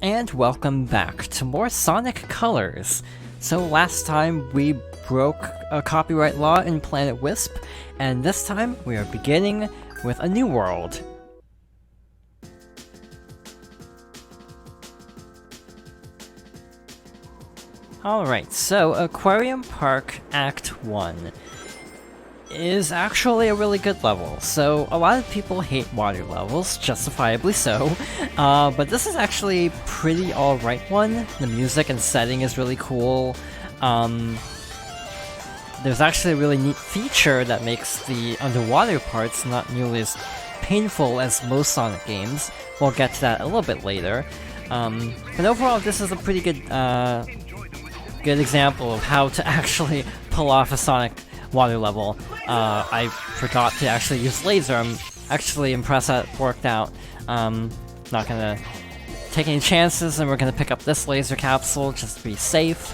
And welcome back to more Sonic Colors. So last time we broke a copyright law in Planet Wisp, and this time we are beginning with a new world. Alright, so Aquarium Park Act 1 is actually a really good level. So a lot of people hate water levels, justifiably so, but this is actually a pretty alright one. The music and setting is really cool. There's actually a really neat feature that makes the underwater parts not nearly as painful as most Sonic games. We'll get to that a little bit later. But overall, this is a pretty good example of how to actually pull off a Sonic water level. I forgot to actually use laser. I'm actually impressed that it worked out. Not gonna take any chances, and we're gonna pick up this laser capsule just to be safe.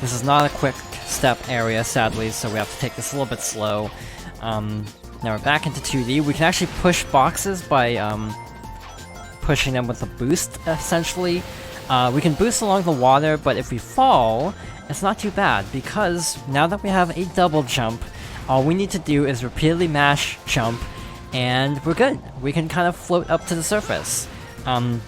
This is not a quick step area, sadly, so we have to take this a little bit slow. Now we're back into 2D. We can actually push boxes by pushing them with a boost, essentially. We can boost along the water, but if we fall, it's not too bad, because now that we have a double jump, all we need to do is repeatedly mash jump, and we're good. We can kind of float up to the surface.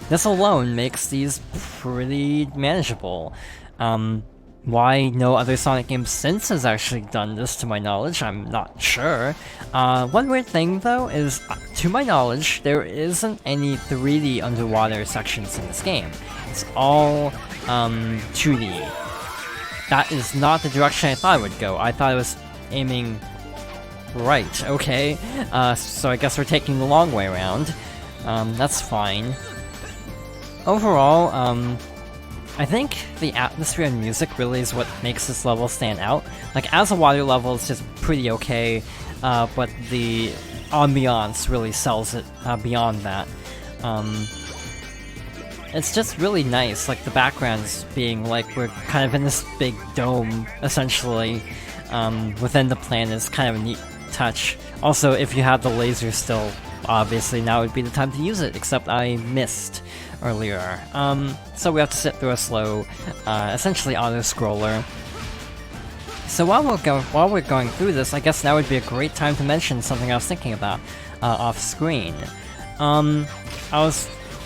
This alone makes these pretty manageable. Why no other Sonic game since has actually done this, to my knowledge, I'm not sure. One weird thing, though, is, to my knowledge, there isn't any 3D underwater sections in this game. It's all 2D. That is not the direction I thought it would go. I thought it was aiming right, okay. So I guess we're taking the long way around. That's fine. Overall, I think the atmosphere and music really is what makes this level stand out. Like, as a water level, it's just pretty okay, but the ambiance really sells it beyond that. It's just really nice, like the backgrounds being like we're kind of in this big dome, essentially, within the planet is kind of a neat touch. Also, if you have the laser still, obviously now would be the time to use it, except I missed earlier. So we have to sit through a slow, essentially auto-scroller. So while we're going through this, I guess now would be a great time to mention something I was thinking about off-screen.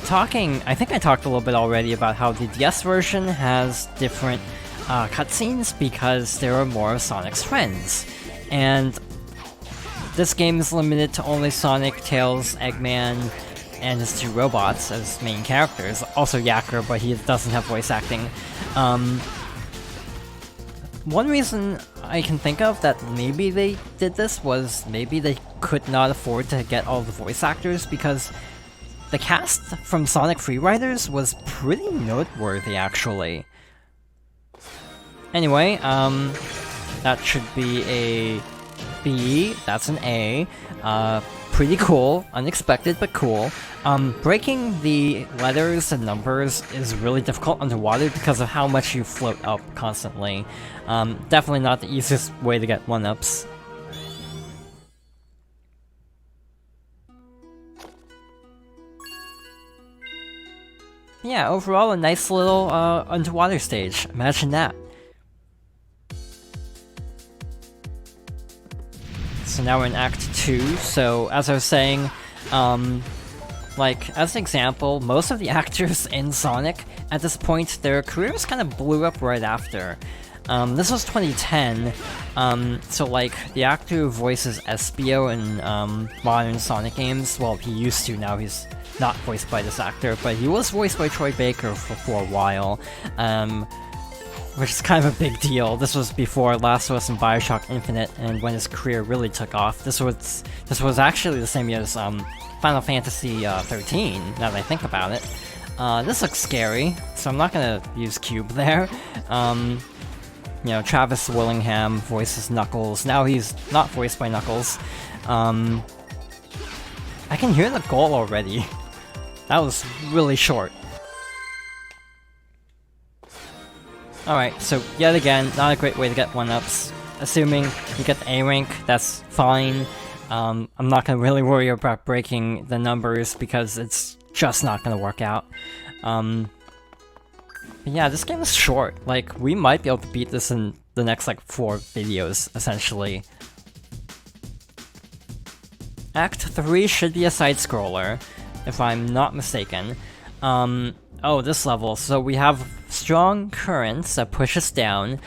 I think I talked a little bit already about how the DS version has different cutscenes because there are more of Sonic's friends. And this game is limited to only Sonic, Tails, Eggman, and his two robots as main characters. Also Yacker, but he doesn't have voice acting. One reason I can think of that maybe they did this was maybe they could not afford to get all the voice actors, because the cast from Sonic Freeriders was pretty noteworthy, actually. Anyway, that should be a B, that's an A. Pretty cool, unexpected but cool. Breaking the letters and numbers is really difficult underwater because of how much you float up constantly. Definitely not the easiest way to get 1-ups. Yeah, overall a nice little underwater stage. Imagine that. So now we're in Act 2, so as I was saying, like, as an example, most of the actors in Sonic, at this point, their careers kind of blew up right after. This was 2010, so like, the actor who voices Espio in modern Sonic games, well, he used to, now he's not voiced by this actor, but he was voiced by Troy Baker for a while, which is kind of a big deal. This was before Last of Us and Bioshock Infinite, and when his career really took off. This was actually the same year as Final Fantasy 13, now that I think about it. This looks scary, so I'm not gonna use Cube there. You know, Travis Willingham voices Knuckles. Now he's not voiced by Knuckles. I can hear the goal already. That was really short. Alright, so yet again, not a great way to get 1-ups. Assuming you get the A rank, that's fine. I'm not gonna really worry about breaking the numbers because it's just not gonna work out. But yeah, this game is short. Like, we might be able to beat this in the next, like, 4 videos, essentially. Act 3 should be a side-scroller, if I'm not mistaken. Oh, this level. So we have strong currents that push us down.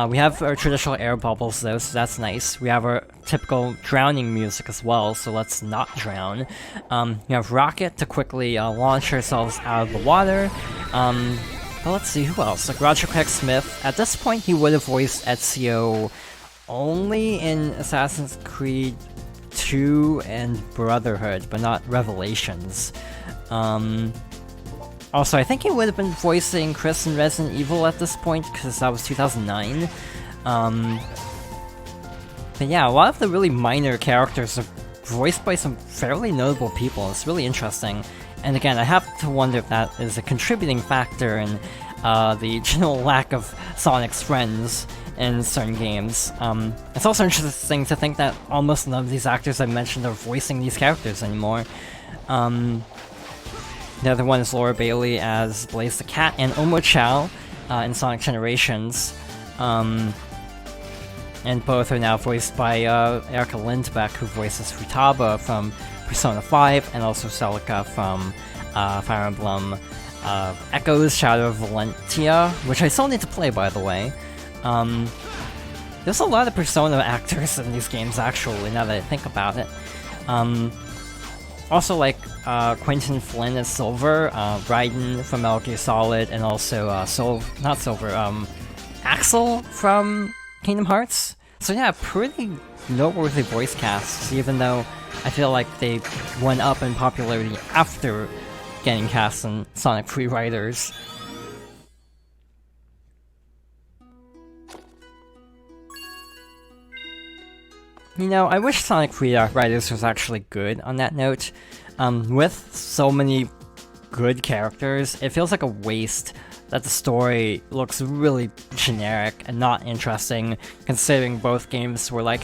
We have our traditional air bubbles though, so that's nice. We have our typical drowning music as well, so let's not drown. We have Rocket to quickly launch ourselves out of the water. But let's see, who else? Like Roger Craig Smith. At this point, he would have voiced Ezio only in Assassin's Creed 2 and Brotherhood, but not Revelations. Also, I think he would have been voicing Chris in Resident Evil at this point, because that was 2009. But yeah, a lot of the really minor characters are voiced by some fairly notable people. It's really interesting. And again, I have to wonder if that is a contributing factor in the general lack of Sonic's friends in certain games. It's also interesting to think that almost none of these actors I mentioned are voicing these characters anymore. The other one is Laura Bailey as Blaze the Cat, and Omo Chow in Sonic Generations. And both are now voiced by Erica Lindbeck, who voices Futaba from Persona 5, and also Celica from Fire Emblem Echoes, Shadow of Valentia, which I still need to play, by the way. There's a lot of Persona actors in these games, actually, now that I think about it. Also, like, Quentin Flynn as Silver, Raiden from Metal Gear Solid, and also, Axel from Kingdom Hearts. So yeah, pretty noteworthy voice casts, even though I feel like they went up in popularity after getting cast in Sonic Free Riders. You know, I wish Sonic Free Riders was actually good on that note. With so many good characters, it feels like a waste that the story looks really generic and not interesting, considering both games were like,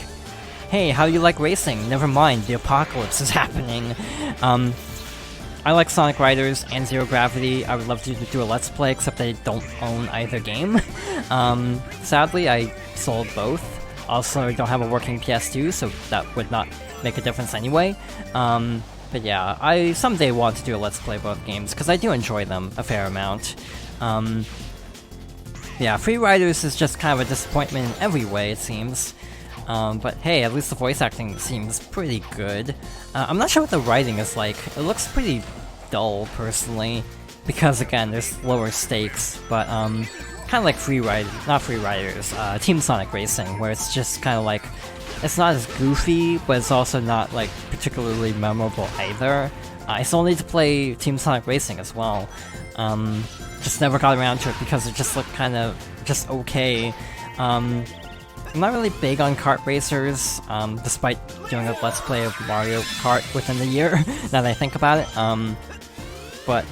hey, how do you like racing? Never mind, the apocalypse is happening. I like Sonic Riders and Zero Gravity. I would love to do a Let's Play, except I don't own either game. Sadly, I sold both. Also, I don't have a working PS2, so that would not make a difference anyway. But yeah, I someday want to do a Let's Play both games, because I do enjoy them a fair amount. Yeah, Free Riders is just kind of a disappointment in every way, it seems. But hey, at least the voice acting seems pretty good. I'm not sure what the writing is like. It looks pretty dull, personally, because again, there's lower stakes, but kind of like Free Riders, Team Sonic Racing, where it's just kind of like, it's not as goofy, but it's also not like particularly memorable either. I still need to play Team Sonic Racing as well. Just never got around to it because it just looked kind of just okay. I'm not really big on kart racers, despite doing a Let's Play of Mario Kart within the year, now that I think about it. But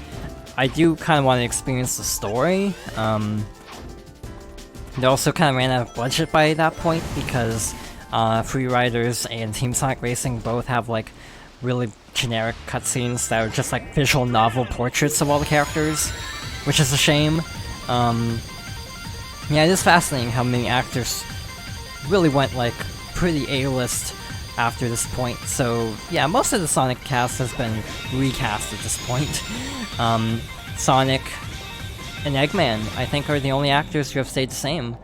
I do kind of want to experience the story. They also kind of ran out of budget by that point, because Free Riders and Team Sonic Racing both have like really generic cutscenes that are just like visual novel portraits of all the characters, which is a shame. Yeah, it is fascinating how many actors really went like pretty A-list after this point. So yeah, most of the Sonic cast has been recast at this point. Sonic and Eggman, I think, are the only actors who have stayed the same.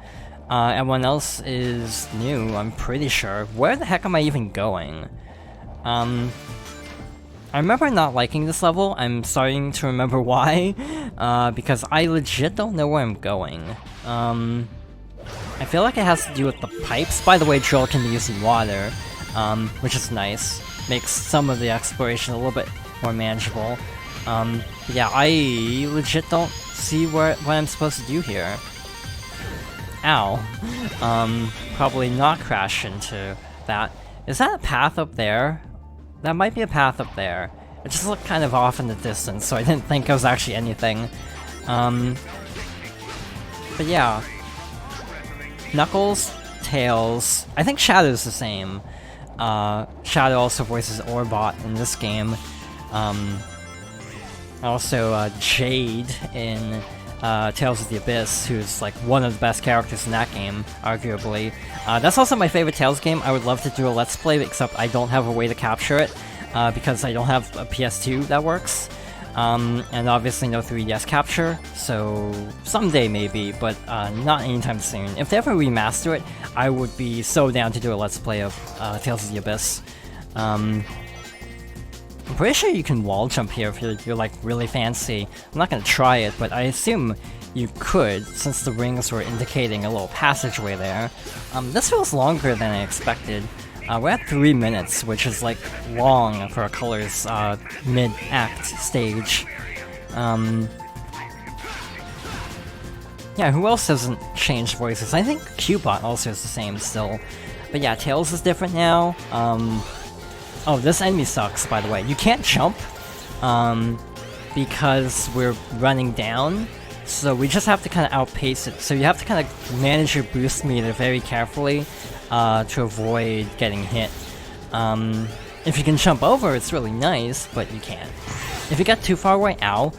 Everyone else is new, I'm pretty sure. Where the heck am I even going? I remember not liking this level. I'm starting to remember why, because I legit don't know where I'm going. I feel like it has to do with the pipes. By the way, Drill can be used in water, which is nice. Makes some of the exploration a little bit more manageable. Yeah, I legit don't see what I'm supposed to do here. Ow. Probably not crash into that. Is that a path up there? That might be a path up there. It just looked kind of off in the distance, so I didn't think it was actually anything. But yeah. Knuckles, Tails, I think Shadow's the same. Shadow also voices Orbot in this game. Also, Jade in Tales of the Abyss, who's like one of the best characters in that game, arguably. That's also my favorite Tales game. I would love to do a Let's Play, except I don't have a way to capture it, because I don't have a PS2 that works. And obviously no 3DS capture, so someday maybe, but not anytime soon. If they ever remaster it, I would be so down to do a Let's Play of Tales of the Abyss. I'm pretty sure you can wall jump here if you're like really fancy. I'm not gonna try it, but I assume you could, since the rings were indicating a little passageway there. This feels longer than I expected. We're at 3 minutes, which is like long for a Colors mid-act stage. Yeah, who else hasn't changed voices? I think Cubot also is the same still. But yeah, Tails is different now. Oh, this enemy sucks, by the way. You can't jump, because we're running down, so we just have to kind of outpace it. So you have to kind of manage your boost meter very carefully, to avoid getting hit. If you can jump over, it's really nice, but you can't. If you get too far away, ow.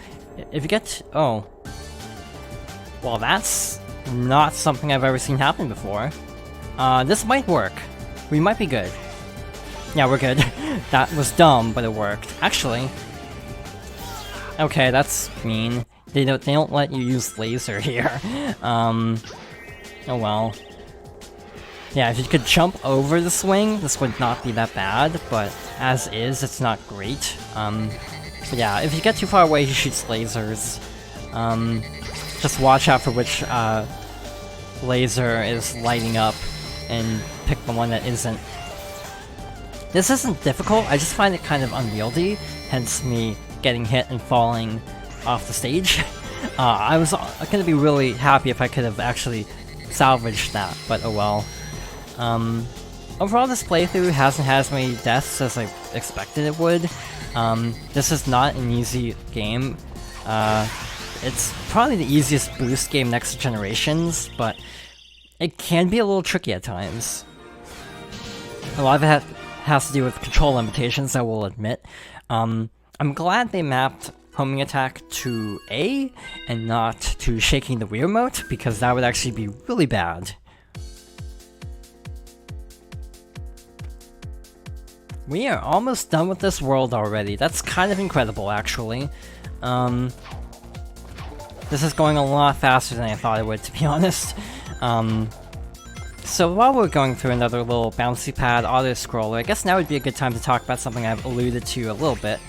If you get oh. Well, that's not something I've ever seen happen before. This might work. We might be good. Yeah, we're good. That was dumb, but it worked. Actually. Okay, that's mean. They don't let you use laser here. Oh well. Yeah, if you could jump over the swing, this would not be that bad, but as is, it's not great. But yeah, if you get too far away, he shoots lasers. Just watch out for which laser is lighting up, and pick the one that isn't. This isn't difficult, I just find it kind of unwieldy, hence me getting hit and falling off the stage. I was gonna be really happy if I could have actually salvaged that, but oh well. Overall, this playthrough hasn't had as many deaths as I expected it would. This is not an easy game. It's probably the easiest boost game next to Generations, but it can be a little tricky at times. A lot of it has to do with control limitations, I will admit. I'm glad they mapped homing attack to A and not to shaking the Wii remote, because that would actually be really bad. We are almost done with this world already. That's kind of incredible, actually. This is going a lot faster than I thought it would, to be honest. So while we're going through another little bouncy pad auto-scroller, I guess now would be a good time to talk about something I've alluded to a little bit.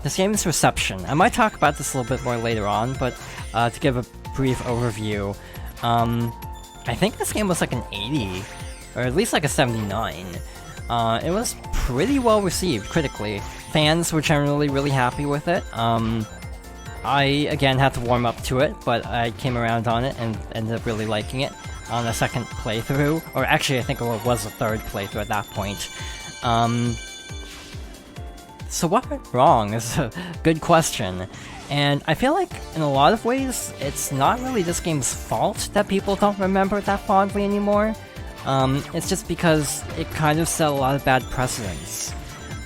This game's reception. I might talk about this a little bit more later on, but to give a brief overview, I think this game was like an 80, or at least like a 79. It was pretty well received critically. Fans were generally really happy with it. I, again, had to warm up to it, but I came around on it and ended up really liking it on a second playthrough. Or actually, I think it was a third playthrough at that point. So what went wrong is a good question. And I feel like, in a lot of ways, it's not really this game's fault that people don't remember it that fondly anymore. It's just because it kind of set a lot of bad precedents.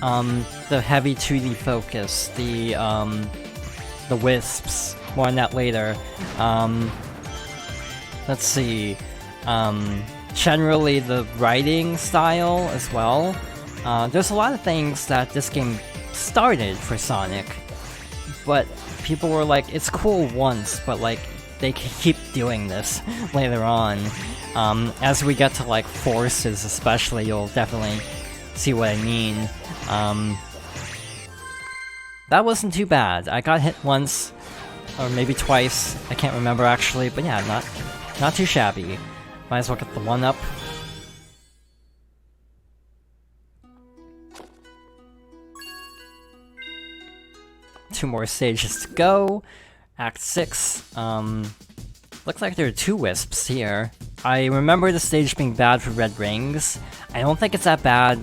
The heavy 2D focus, the wisps, more on that later. Let's see, generally the writing style as well. There's a lot of things that this game started for Sonic, but people were like, it's cool once, but like, they can keep doing this later on. As we get to like Forces especially, you'll definitely see what I mean. That wasn't too bad. I got hit once, or maybe twice, I can't remember actually, but yeah, not too shabby. Might as well get the 1-up. Two more stages to go. Act 6. Looks like there are 2 wisps here. I remember the stage being bad for red rings. I don't think it's that bad,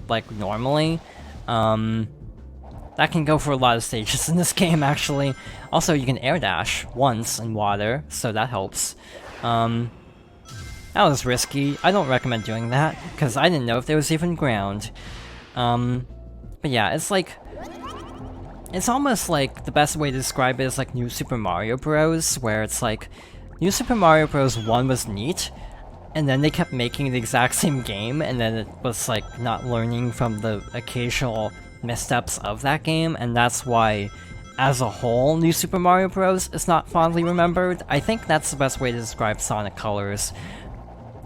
like, normally. That can go for a lot of stages in this game, actually. Also, you can air dash once in water, so that helps. That was risky. I don't recommend doing that, because I didn't know if there was even ground. But yeah, it's like... It's almost like the best way to describe it is like New Super Mario Bros., where it's like New Super Mario Bros. 1 was neat, and then they kept making the exact same game, and then it was like not learning from the occasional missteps of that game, and that's why, as a whole, New Super Mario Bros. Is not fondly remembered. I think that's the best way to describe Sonic Colors.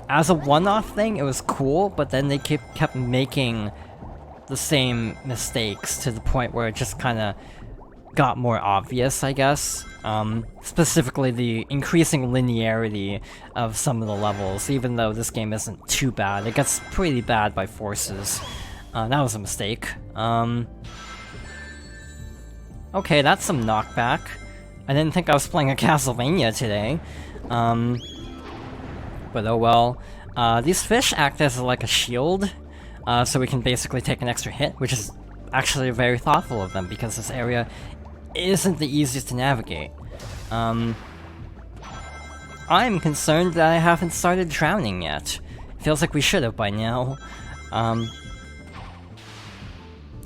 As a one-off thing, it was cool, but then they kept making the same mistakes to the point where it just kind of got more obvious, I guess. Specifically the increasing linearity of some of the levels, even though this game isn't too bad. It gets pretty bad by forces. That was a mistake. Okay, that's some knockback. I didn't think I was playing a Castlevania today. But oh well. These fish act as like a shield, so we can basically take an extra hit, which is actually very thoughtful of them, because this area isn't the easiest to navigate. I'm concerned that I haven't started drowning yet. Feels like we should have by now.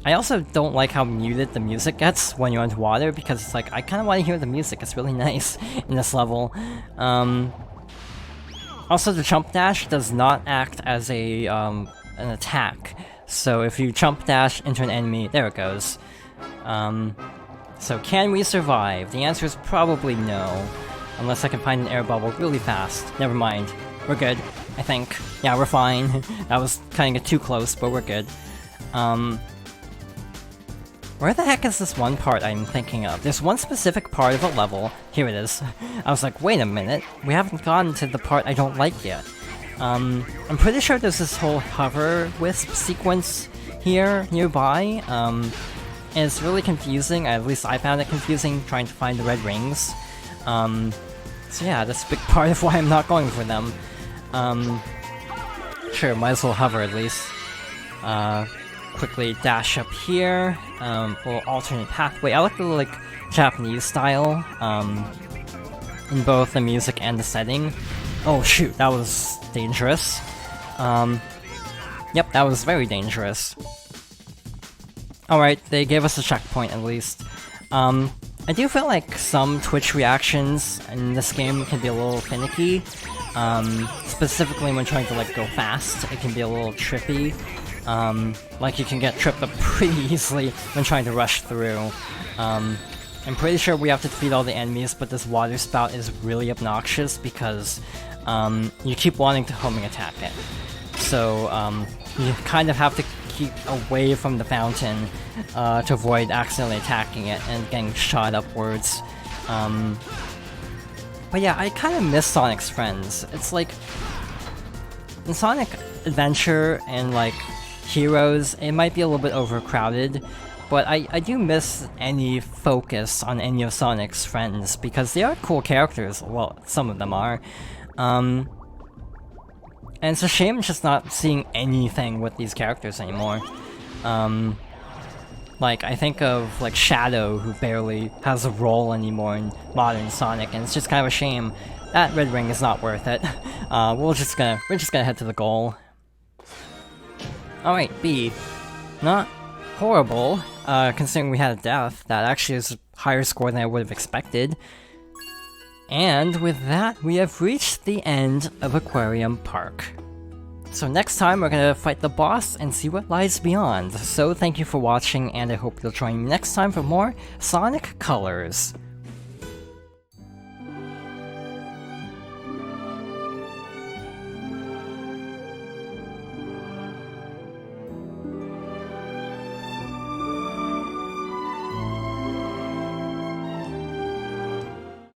I also don't like how muted the music gets when you're underwater, because it's like, I kind of want to hear the music, it's really nice in this level. Also, the jump dash does not act as a, an attack, so if you jump dash into an enemy, there it goes. So can we survive? The answer is probably no, unless I can find an air bubble really fast. Never mind, we're good, I think. Yeah, we're fine. That was kinda too close, but we're good. Where the heck is this one part I'm thinking of? There's one specific part of a level. Here it is. I was like, wait a minute, we haven't gotten to the part I don't like yet. I'm pretty sure there's this whole hover wisp sequence here, nearby. And it's really confusing, at least I found it confusing, trying to find the red rings. So yeah, that's a big part of why I'm not going for them. Sure, might as well hover at least. Quickly dash up here, little alternate pathway. I like the like Japanese style, in both the music and the setting. Oh shoot, that was dangerous. Yep, that was very dangerous. Alright, they gave us a checkpoint at least. I do feel like some Twitch reactions in this game can be a little finicky. Specifically when trying to like go fast, it can be a little trippy. Like you can get tripped up pretty easily when trying to rush through. I'm pretty sure we have to defeat all the enemies, but this water spout is really obnoxious because you keep wanting to homing attack it. So you kind of have to keep away from the fountain to avoid accidentally attacking it and getting shot upwards. But yeah, I kind of miss Sonic's friends. It's like, in Sonic Adventure and like Heroes, it might be a little bit overcrowded, but I do miss any focus on any of Sonic's friends, because they are cool characters, well, some of them are. And it's a shame just not seeing anything with these characters anymore. Like, I think of, like, Shadow, who barely has a role anymore in modern Sonic, and it's just kind of a shame. That red ring is not worth it. We're just gonna head to the goal. Alright, B. Not horrible, considering we had a death. That actually is a higher score than I would have expected. And with that, we have reached the end of Aquarium Park. So next time we're gonna fight the boss and see what lies beyond. So thank you for watching, and I hope you'll join me next time for more Sonic Colors.